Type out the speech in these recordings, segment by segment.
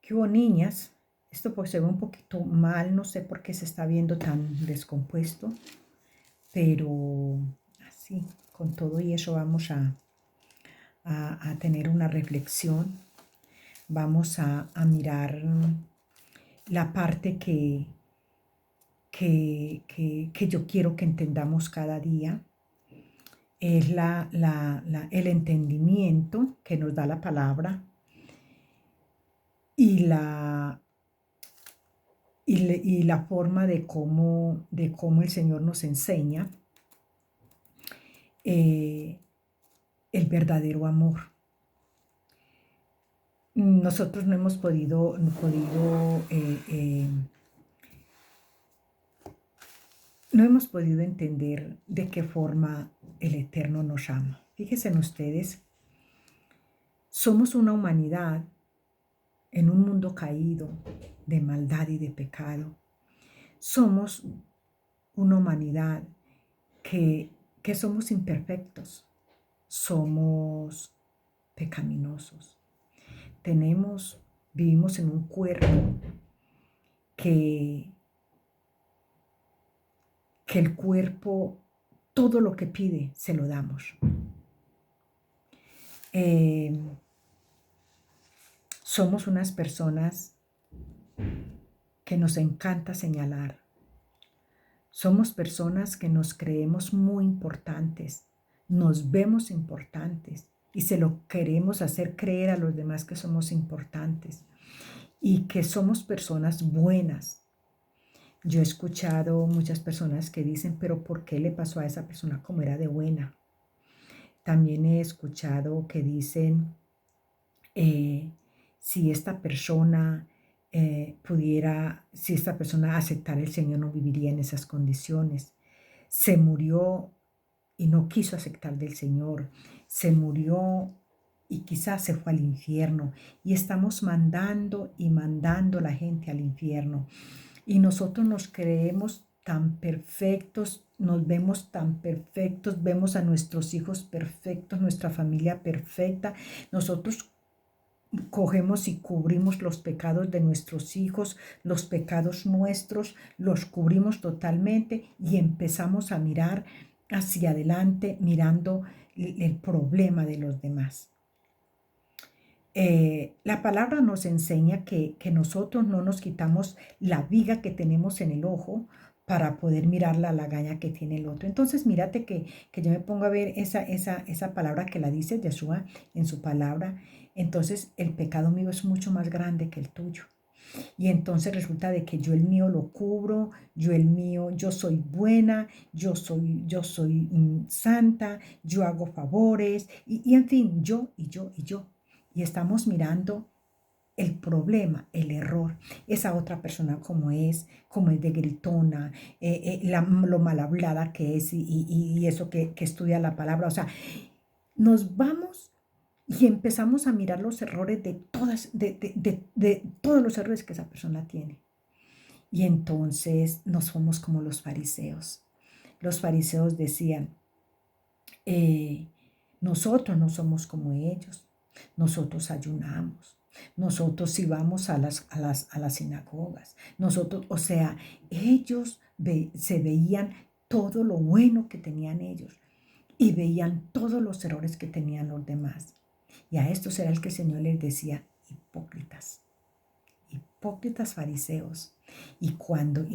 ¿Qué hubo, niñas? Esto pues se ve un poquito mal, no sé por qué se está viendo tan descompuesto, pero así, con todo y eso vamos a tener una reflexión, vamos a mirar la parte que yo quiero que entendamos cada día, es el entendimiento que nos da la palabra y la forma de cómo el Señor nos enseña eh, el verdadero amor. Nosotros no hemos no hemos podido entender de qué forma el Eterno nos ama. Fíjense en ustedes, somos una humanidad en un mundo caído de maldad y de pecado. Somos una humanidad que somos imperfectos, somos pecaminosos. Vivimos en un cuerpo que, que el cuerpo, todo lo que pide, se lo damos. Somos unas personas que nos encanta señalar. Somos personas que nos creemos muy importantes, nos vemos importantes y se lo queremos hacer creer a los demás que somos importantes y que somos personas buenas. Yo he escuchado muchas personas que dicen, pero ¿por qué le pasó a esa persona como era de buena? También he escuchado que dicen, si esta persona si esta persona aceptara el Señor, no viviría en esas condiciones. Se murió y no quiso aceptar del Señor. Se murió y quizás se fue al infierno. Y estamos mandando y mandando a la gente al infierno. Y nosotros nos creemos tan perfectos, nos vemos tan perfectos, vemos a nuestros hijos perfectos, nuestra familia perfecta. Nosotros cogemos y cubrimos los pecados de nuestros hijos, los pecados nuestros, los cubrimos totalmente y empezamos a mirar hacia adelante, mirando el problema de los demás. La palabra nos enseña que nosotros no nos quitamos la viga que tenemos en el ojo para poder mirar la lagaña que tiene el otro. Entonces, mírate que yo me pongo a ver esa palabra que la dice Yeshua en su palabra. Entonces, el pecado mío es mucho más grande que el tuyo. Y entonces resulta de que yo el mío lo cubro, yo soy buena, yo soy santa, yo hago favores, y en fin, yo y yo y yo. Y estamos mirando el problema, el error, esa otra persona como es de gritona, lo mal hablada que es y eso que estudia la palabra. O sea, nos vamos y empezamos a mirar los errores de todos los errores que esa persona tiene. Y entonces nos somos como los fariseos. Los fariseos decían, nosotros no somos como ellos, nosotros ayunamos, nosotros sí vamos a las sinagogas, nosotros, o sea, ellos se veían todo lo bueno que tenían ellos y veían todos los errores que tenían los demás. Y a estos era el que el Señor les decía, hipócritas, hipócritas fariseos. Y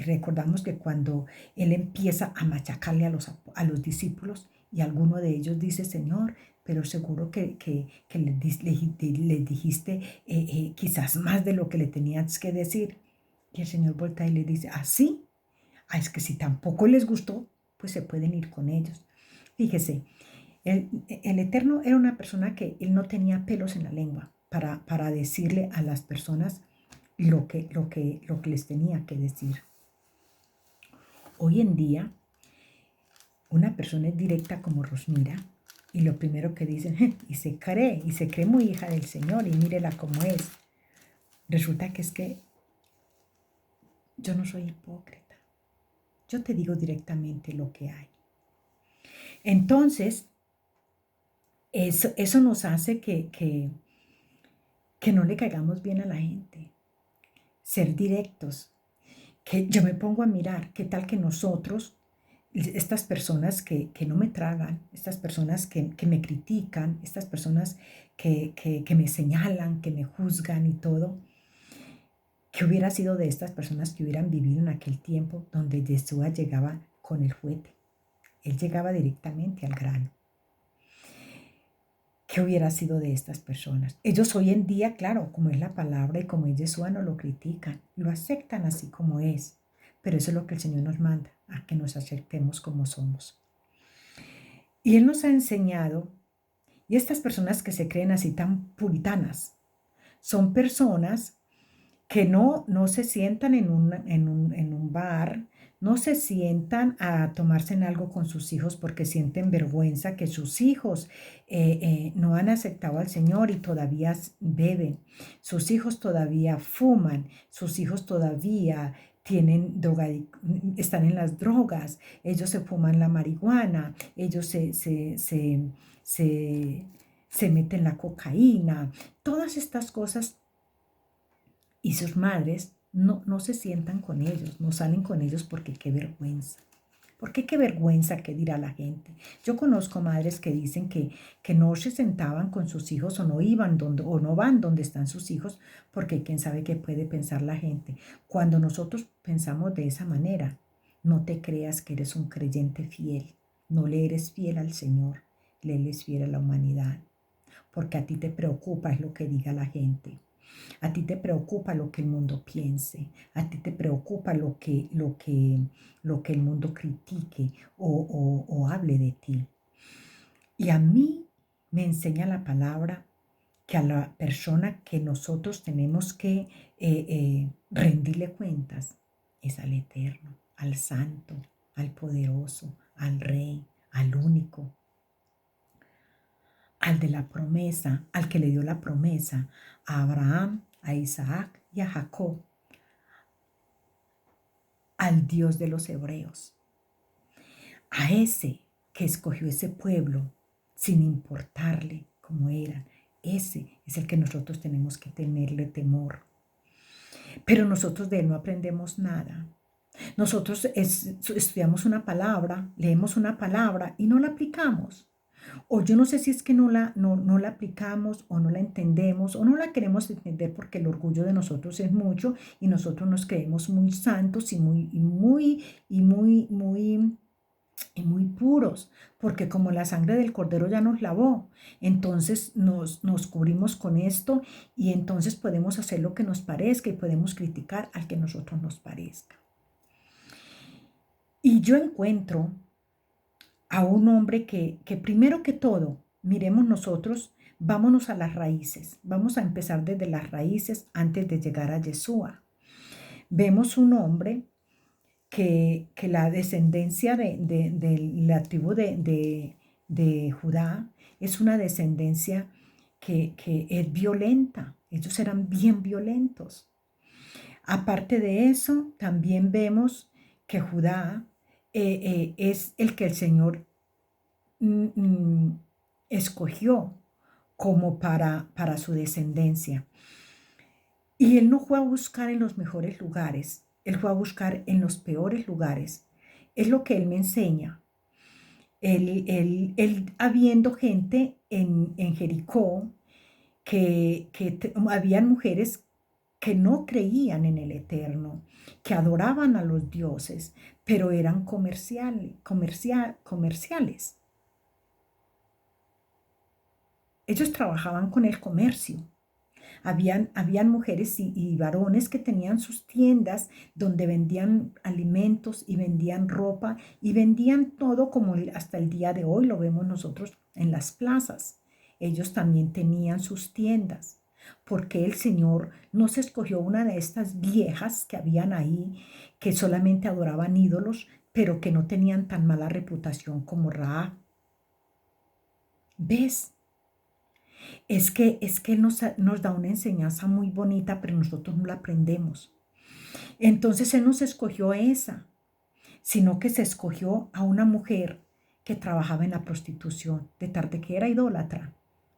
recordamos que cuando Él empieza a machacarle a los discípulos, y alguno de ellos dice, Señor, pero seguro que les dijiste quizás más de lo que le tenías que decir. Y el Señor voltea y le dice, ¿así? Es que si tampoco les gustó, pues se pueden ir con ellos. Fíjese, el Eterno era una persona que Él no tenía pelos en la lengua para decirle a las personas lo que les tenía que decir. Hoy en día, una persona es directa como Rosmira y lo primero que dicen, y se cree muy hija del Señor y mírela como es. Resulta que es que yo no soy hipócrita. Yo te digo directamente lo que hay. Entonces, eso nos hace que no le caigamos bien a la gente. ser directos, que yo me pongo a mirar, qué tal que nosotros, estas personas que no me tragan, estas personas que me critican, estas personas que me señalan, que me juzgan y todo, ¿qué hubiera sido de estas personas que hubieran vivido en aquel tiempo donde Yeshua llegaba con el juguete? Él llegaba directamente al grano. ¿Qué hubiera sido de estas personas? Ellos hoy en día, claro, como es la palabra y como es Yeshua, no lo critican, lo aceptan así como es. Pero eso es lo que el Señor nos manda, a que nos aceptemos como somos. Y Él nos ha enseñado, y estas personas que se creen así tan puritanas, son personas que no se sientan en un bar, no se sientan a tomarse en algo con sus hijos porque sienten vergüenza que sus hijos no han aceptado al Señor y todavía beben, sus hijos todavía fuman, sus hijos todavía tienen droga, están en las drogas, ellos se fuman la marihuana, ellos se meten la cocaína, todas estas cosas y sus madres no se sientan con ellos, no salen con ellos porque qué vergüenza. Porque qué vergüenza qué dirá la gente. Yo conozco madres que dicen que no se sentaban con sus hijos o no iban donde, o no van donde están sus hijos porque quién sabe qué puede pensar la gente. Cuando nosotros pensamos de esa manera, no te creas que eres un creyente fiel. No le eres fiel al Señor, le eres fiel a la humanidad. Porque a ti te preocupa es lo que diga la gente. A ti te preocupa lo que el mundo piense, a ti te preocupa lo que el mundo critique o hable de ti. Y a mí me enseña la palabra que a la persona que nosotros tenemos que rendirle cuentas es al Eterno, al Santo, al Poderoso, al Rey, al único, al de la promesa, al que le dio la promesa a Abraham, a Isaac y a Jacob, al Dios de los hebreos, a ese que escogió ese pueblo sin importarle cómo eran. Ese es el que nosotros tenemos que tenerle temor. Pero nosotros de él no aprendemos nada. Nosotros estudiamos una palabra, leemos una palabra y no la aplicamos. O yo no sé si es que no la aplicamos o no la entendemos o no la queremos entender porque el orgullo de nosotros es mucho y nosotros nos creemos muy santos y muy puros, porque como la sangre del Cordero ya nos lavó, entonces nos cubrimos con esto y entonces podemos hacer lo que nos parezca y podemos criticar al que nosotros nos parezca. Y yo encuentro a un hombre que primero que todo, miremos nosotros, vámonos a las raíces, vamos a empezar desde las raíces antes de llegar a Yeshua. Vemos un hombre que la descendencia de la tribu de Judá es una descendencia que es violenta, ellos eran bien violentos. Aparte de eso, también vemos que Judá es el que el Señor escogió como para su descendencia. Y él no fue a buscar en los mejores lugares, él fue a buscar en los peores lugares. Es lo que él me enseña. Él habiendo gente en Jericó habían mujeres que no creían en el Eterno, que adoraban a los dioses, pero eran comerciales. Ellos trabajaban con el comercio. Habían mujeres y varones que tenían sus tiendas donde vendían alimentos y vendían ropa y vendían todo como hasta el día de hoy lo vemos nosotros en las plazas. Ellos también tenían sus tiendas. Porque el Señor no se escogió una de estas viejas que habían ahí, que solamente adoraban ídolos, pero que no tenían tan mala reputación como Rahab? ¿Ves? Es que Él nos da una enseñanza muy bonita, pero nosotros no la aprendemos. Entonces Él no se escogió esa, sino que se escogió a una mujer que trabajaba en la prostitución, de tarde que era idólatra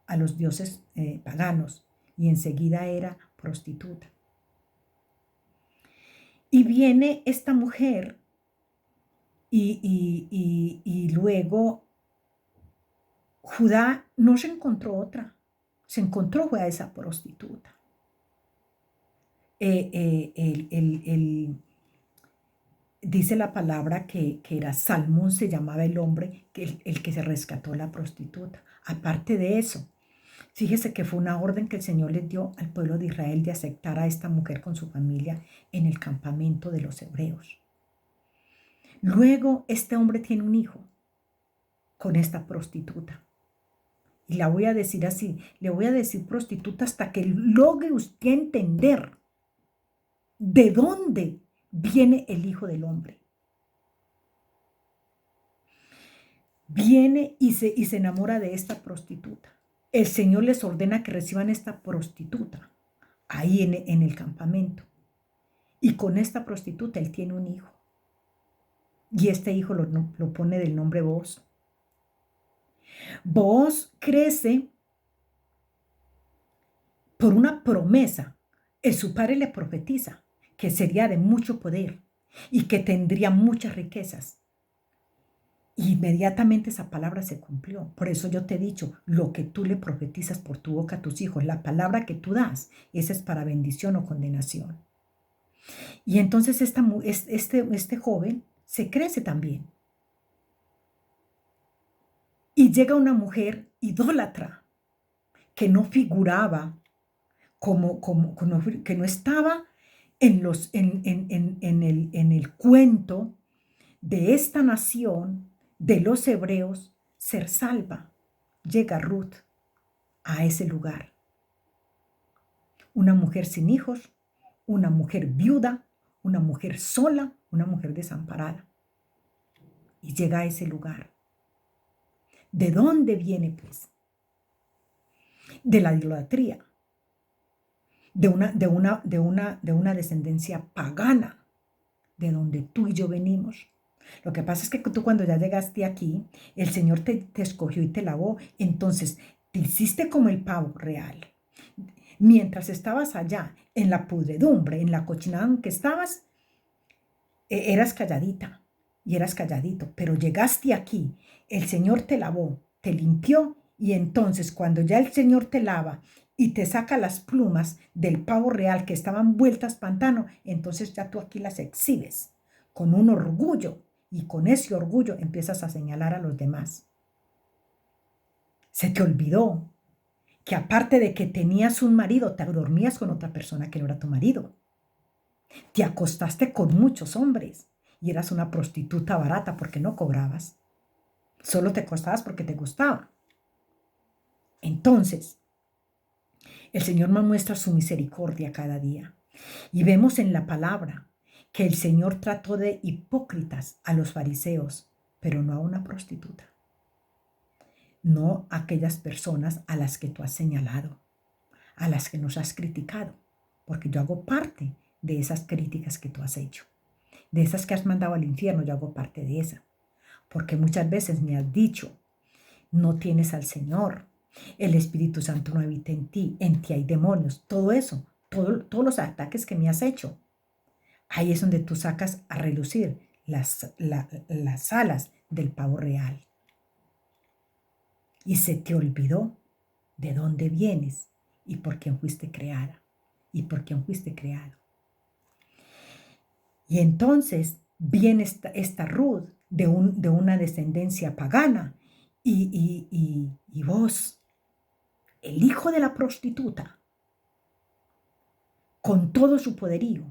a los dioses paganos y enseguida era prostituta. Y viene esta mujer y luego Judá no se encontró otra, se encontró fue a esa prostituta. Dice la palabra que era Salmón, se llamaba el hombre, el que se rescató la prostituta. Aparte de eso, fíjese que fue una orden que el Señor les dio al pueblo de Israel de aceptar a esta mujer con su familia en el campamento de los hebreos. Luego, este hombre tiene un hijo con esta prostituta. Y la voy a decir así, le voy a decir prostituta hasta que logre usted entender de dónde viene el Hijo del Hombre. Viene y se enamora de esta prostituta. El Señor les ordena que reciban esta prostituta ahí en el campamento. Y con esta prostituta él tiene un hijo. Y este hijo lo pone del nombre Booz. Booz crece por una promesa. Su padre le profetiza que sería de mucho poder y que tendría muchas riquezas. Inmediatamente esa palabra se cumplió. Por eso yo te he dicho, lo que tú le profetizas por tu boca a tus hijos, la palabra que tú das, esa es para bendición o condenación. Y entonces este joven se crece también. Y llega una mujer idólatra que no figuraba, que no estaba en el cuento de esta nación, de los hebreos, ser salva. Llega Ruth a ese lugar. Una mujer sin hijos, una mujer viuda, una mujer sola, una mujer desamparada. Y llega a ese lugar. ¿De dónde viene, pues? De la idolatría, de una descendencia pagana, de donde tú y yo venimos. Lo que pasa es que tú cuando ya llegaste aquí, el Señor te escogió y te lavó, entonces te hiciste como el pavo real. Mientras estabas allá, en la pudredumbre, en la cochinada en que estabas, eras calladita y eras calladito, pero llegaste aquí, el Señor te lavó, te limpió, y entonces cuando ya el Señor te lava y te saca las plumas del pavo real que estaban vueltas pantano, entonces ya tú aquí las exhibes con un orgullo, y con ese orgullo empiezas a señalar a los demás. Se te olvidó que aparte de que tenías un marido, te dormías con otra persona que no era tu marido. Te acostaste con muchos hombres y eras una prostituta barata porque no cobrabas. Solo te acostabas porque te gustaba. Entonces, el Señor nos muestra su misericordia cada día. Y vemos en la palabra que el Señor trató de hipócritas a los fariseos, pero no a una prostituta. No a aquellas personas a las que tú has señalado, a las que nos has criticado, porque yo hago parte de esas críticas que tú has hecho. De esas que has mandado al infierno, yo hago parte de esa. Porque muchas veces me has dicho, no tienes al Señor, el Espíritu Santo no habita en ti hay demonios, todo eso, todos los ataques que me has hecho. Ahí es donde tú sacas a relucir las alas del pavo real. Y se te olvidó de dónde vienes y por quién fuiste creada y por quién fuiste creado. Y entonces viene esta Ruth de una descendencia pagana y vos, el hijo de la prostituta, con todo su poderío,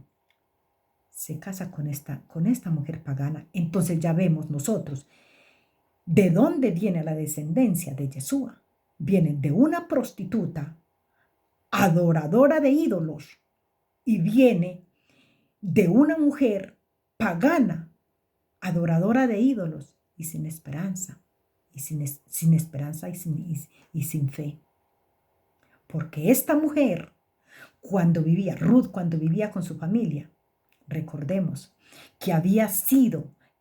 se casa con esta mujer pagana. Entonces ya vemos nosotros de dónde viene la descendencia de Yeshua. Viene de una prostituta adoradora de ídolos y viene de una mujer pagana, adoradora de ídolos y sin esperanza, y sin esperanza y sin fe. Porque esta mujer, Ruth, cuando vivía con su familia, recordemos que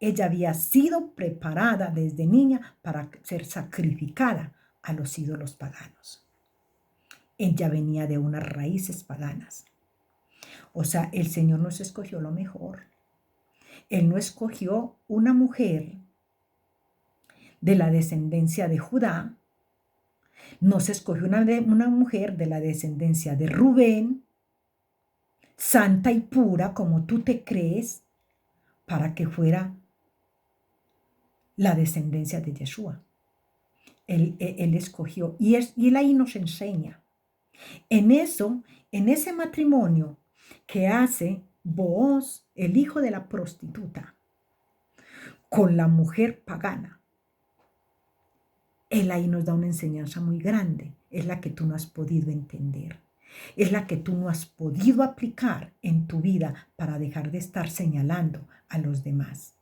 ella había sido preparada desde niña para ser sacrificada a los ídolos paganos. Ella venía de unas raíces paganas. O sea, el Señor nos escogió lo mejor. Él no escogió una mujer de la descendencia de Judá, no se escogió una mujer de la descendencia de Rubén, santa y pura como tú te crees, para que fuera la descendencia de Yeshua. Él escogió, y él ahí nos enseña. En eso, en ese matrimonio que hace Booz, el hijo de la prostituta, con la mujer pagana, él ahí nos da una enseñanza muy grande. Es la que tú no has podido entender. Es la que tú no has podido aplicar en tu vida para dejar de estar señalando a los demás,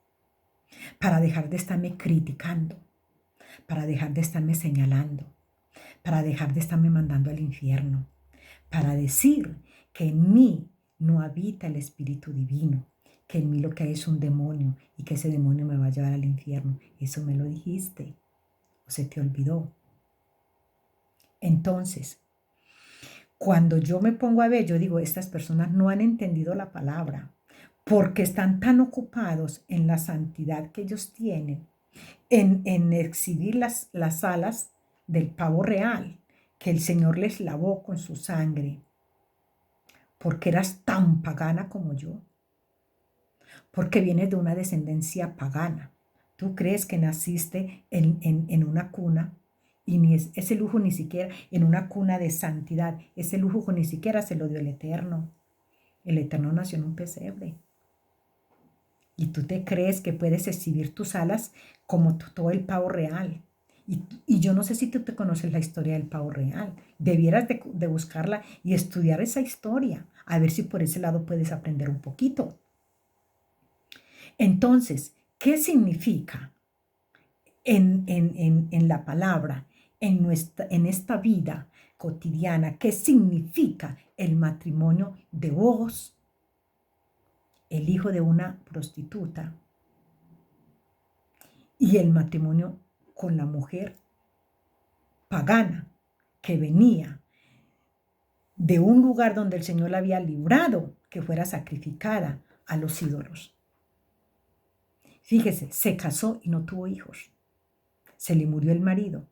para dejar de estarme criticando, para dejar de estarme señalando, para dejar de estarme mandando al infierno, para decir que en mí no habita el Espíritu Divino, que en mí lo que hay es un demonio y que ese demonio me va a llevar al infierno. Eso me lo dijiste o se te olvidó. Entonces, cuando yo me pongo a ver, yo digo, estas personas no han entendido la palabra porque están tan ocupados en la santidad que ellos tienen, en exhibir las alas del pavo real que el Señor les lavó con su sangre, porque eras tan pagana como yo, porque vienes de una descendencia pagana. Tú crees que naciste en una cuna y ni ese lujo ni siquiera en una cuna de santidad, ese lujo ni siquiera se lo dio el Eterno. El Eterno nació en un pesebre. Y tú te crees que puedes exhibir tus alas como todo el pavo real. Y yo no sé si tú te conoces la historia del pavo real. Debieras de buscarla y estudiar esa historia, a ver si por ese lado puedes aprender un poquito. Entonces, ¿qué significa en la palabra, en esta vida cotidiana? ¿Qué significa el matrimonio de Booz, el hijo de una prostituta, y el matrimonio con la mujer pagana que venía de un lugar donde el Señor la había librado que fuera sacrificada a los ídolos? Fíjese, se casó y no tuvo hijos. Se le murió el marido.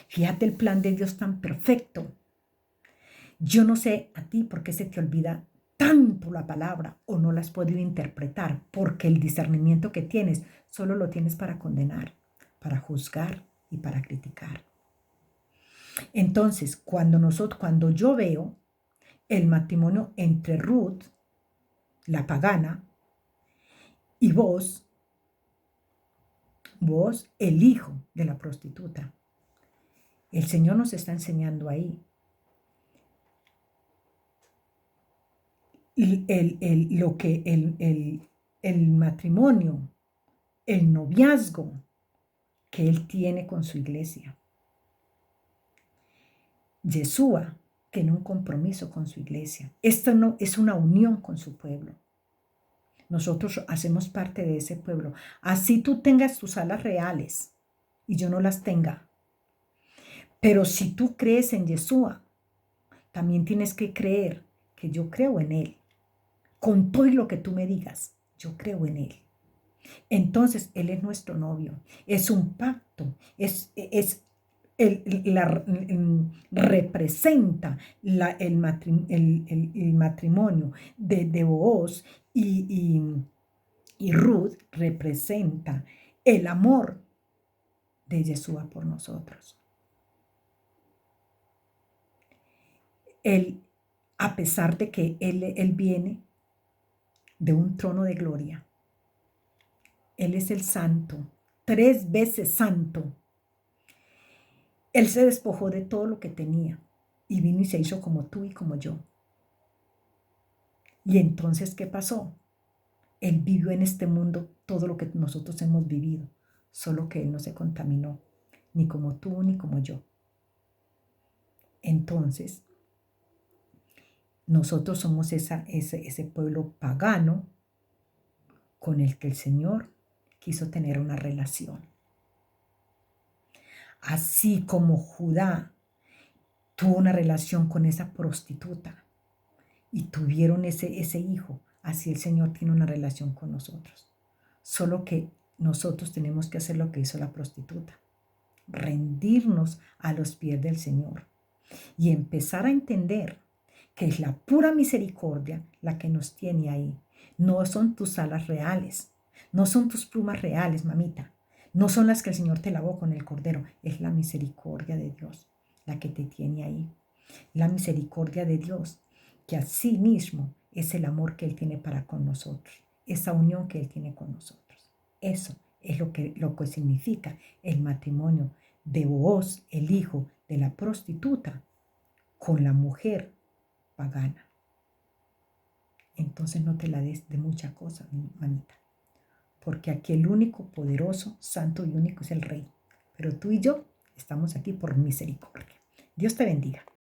Fíjate el plan de Dios tan perfecto. Yo no sé a ti por qué se te olvida tanto la palabra o no la has podido interpretar, porque el discernimiento que tienes solo lo tienes para condenar, para juzgar y para criticar. Entonces, cuando yo veo el matrimonio entre Ruth, la pagana, y vos, el hijo de la prostituta, el Señor nos está enseñando ahí lo que el matrimonio, el noviazgo que Él tiene con su iglesia. Yeshua tiene un compromiso con su iglesia. Esto no es una unión con su pueblo. Nosotros hacemos parte de ese pueblo. Así tú tengas tus alas reales y yo no las tenga. Pero si tú crees en Yeshua, también tienes que creer que yo creo en Él. Con todo lo que tú me digas, yo creo en Él. Entonces, Él es nuestro novio. Es un pacto. Representa el matrimonio de Booz y Ruth representa el amor de Yeshua por nosotros. Él, a pesar de que él viene de un trono de gloria, Él es el santo, 3 veces santo. Él se despojó de todo lo que tenía y vino y se hizo como tú y como yo. Y entonces, ¿qué pasó? Él vivió en este mundo todo lo que nosotros hemos vivido, solo que Él no se contaminó, ni como tú ni como yo. Entonces, nosotros somos ese pueblo pagano con el que el Señor quiso tener una relación. Así como Judá tuvo una relación con esa prostituta y tuvieron ese hijo. Así el Señor tiene una relación con nosotros. Solo que nosotros tenemos que hacer lo que hizo la prostituta. Rendirnos a los pies del Señor y empezar a entender que es la pura misericordia la que nos tiene ahí. No son tus alas reales, no son tus plumas reales, mamita. No son las que el Señor te lavó con el cordero. Es la misericordia de Dios la que te tiene ahí. La misericordia de Dios, que así mismo es el amor que Él tiene para con nosotros. Esa unión que Él tiene con nosotros. Eso es lo que significa el matrimonio de Booz, el hijo de la prostituta, con la mujer pagana. Entonces no te la des de mucha cosa, mi mamita, porque aquí el único poderoso, santo y único es el Rey. Pero tú y yo estamos aquí por misericordia. Dios te bendiga.